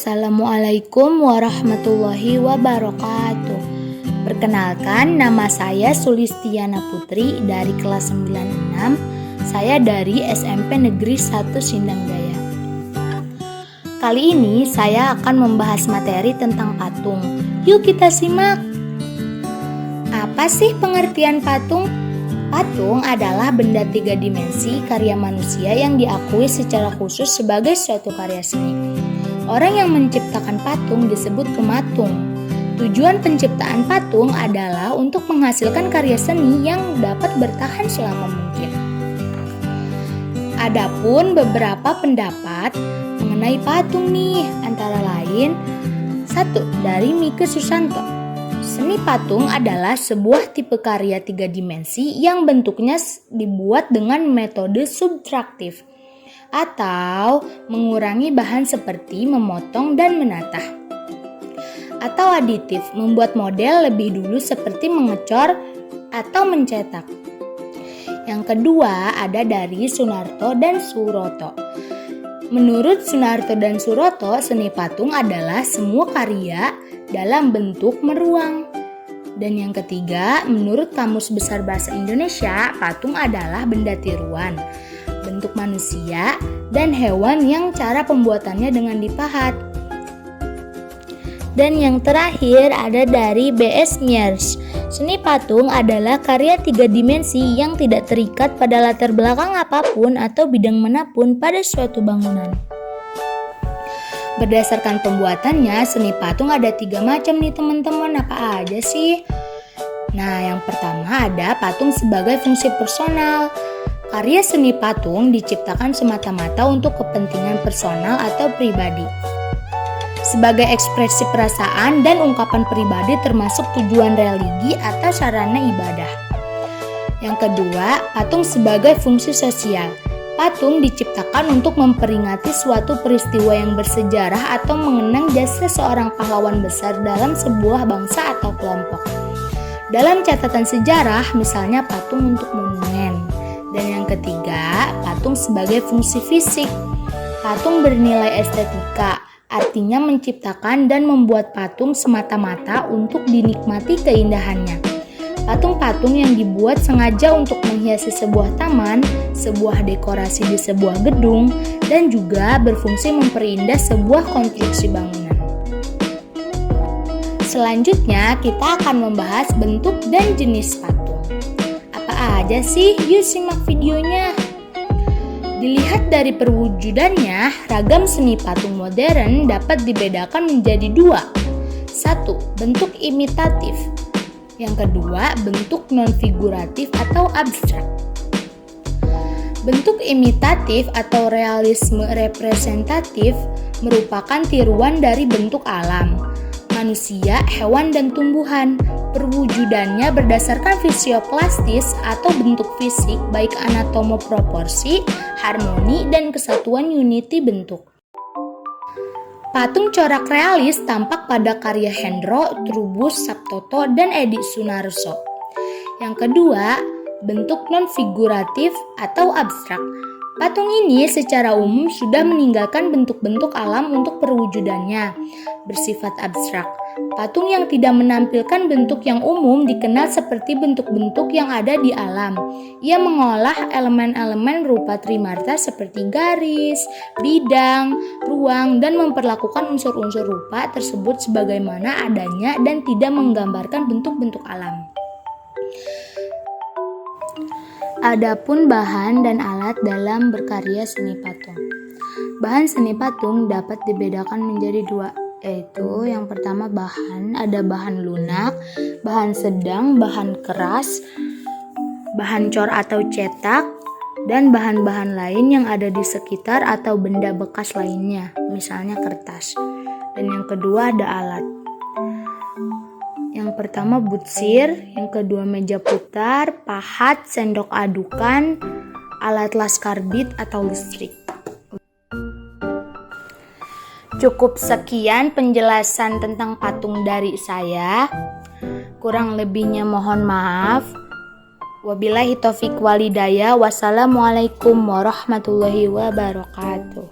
Assalamualaikum warahmatullahi wabarakatuh. Perkenalkan, nama saya Sulistiana Putri dari kelas 96. Saya dari SMP Negeri 1 Sindang Jaya. Kali ini saya akan membahas materi tentang patung. Yuk kita simak. Apa sih pengertian patung? Patung adalah benda 3 dimensi karya manusia yang diakui secara khusus sebagai suatu karya seni. Orang yang menciptakan patung disebut pematung. Tujuan penciptaan patung adalah untuk menghasilkan karya seni yang dapat bertahan selama mungkin. Adapun beberapa pendapat mengenai patung nih, antara lain 1. Dari Mike Susanto. Seni patung adalah sebuah tipe karya 3 dimensi yang bentuknya dibuat dengan metode subtraktif atau mengurangi bahan seperti memotong dan menata. Atau aditif, membuat model lebih dulu seperti mengecor atau mencetak. Yang kedua ada dari Sunarto dan Suroto. Menurut Sunarto dan Suroto, seni patung adalah semua karya dalam bentuk meruang. Dan yang ketiga, menurut Kamus Besar Bahasa Indonesia, patung adalah benda tiruan, bentuk manusia dan hewan yang cara pembuatannya dengan dipahat. Dan yang terakhir ada dari B.S. Myers. Seni patung adalah karya 3 dimensi yang tidak terikat pada latar belakang apapun atau bidang manapun pada suatu bangunan. Berdasarkan pembuatannya, seni patung ada 3 macam nih teman-teman. Apa aja sih? Nah, yang pertama ada patung sebagai fungsi personal. Karya seni patung diciptakan semata-mata untuk kepentingan personal atau pribadi. Sebagai ekspresi perasaan dan ungkapan pribadi termasuk tujuan religi atau sarana ibadah. Yang kedua, patung sebagai fungsi sosial. Patung diciptakan untuk memperingati suatu peristiwa yang bersejarah atau mengenang jasa seorang pahlawan besar dalam sebuah bangsa atau kelompok. Dalam catatan sejarah, misalnya patung untuk monumen. Dan yang ketiga, patung sebagai fungsi fisik. Patung bernilai estetika, artinya menciptakan dan membuat patung semata-mata untuk dinikmati keindahannya. Patung-patung yang dibuat sengaja untuk menghiasi sebuah taman, sebuah dekorasi di sebuah gedung, dan juga berfungsi memperindah sebuah konstruksi bangunan. Selanjutnya, kita akan membahas bentuk dan jenis patung. Apa aja sih? Yuk simak videonya. Dilihat dari perwujudannya, ragam seni patung modern dapat dibedakan menjadi 2. 1. Bentuk imitatif. Yang kedua, bentuk non-figuratif atau abstrak. Bentuk imitatif atau realisme representatif merupakan tiruan dari bentuk alam, manusia, hewan, dan tumbuhan. Perwujudannya berdasarkan fisioplastis atau bentuk fisik, baik anatomo proporsi, harmoni, dan kesatuan unity bentuk. Patung corak realis tampak pada karya Hendro, Trubus, Sabtoto, dan Edi Sunarso. Yang kedua, bentuk non-figuratif atau abstrak. Patung ini secara umum sudah meninggalkan bentuk-bentuk alam untuk perwujudannya, bersifat abstrak. Patung yang tidak menampilkan bentuk yang umum dikenal seperti bentuk-bentuk yang ada di alam. Ia mengolah elemen-elemen rupa trimarta seperti garis, bidang, ruang, dan memperlakukan unsur-unsur rupa tersebut sebagaimana adanya dan tidak menggambarkan bentuk-bentuk alam. Adapun bahan dan alat dalam berkarya seni patung. Bahan seni patung dapat dibedakan menjadi 2, yaitu yang pertama bahan, ada bahan lunak, bahan sedang, bahan keras, bahan cor atau cetak, dan bahan-bahan lain yang ada di sekitar atau benda bekas lainnya, misalnya kertas. Dan yang kedua ada alat. Yang pertama butsir, yang kedua meja putar, pahat, sendok adukan, alat las karbit atau listrik. Cukup sekian penjelasan tentang patung dari saya. Kurang lebihnya mohon maaf. Wabillahi taufiq walhidayah. Wassalamualaikum warahmatullahi wabarakatuh.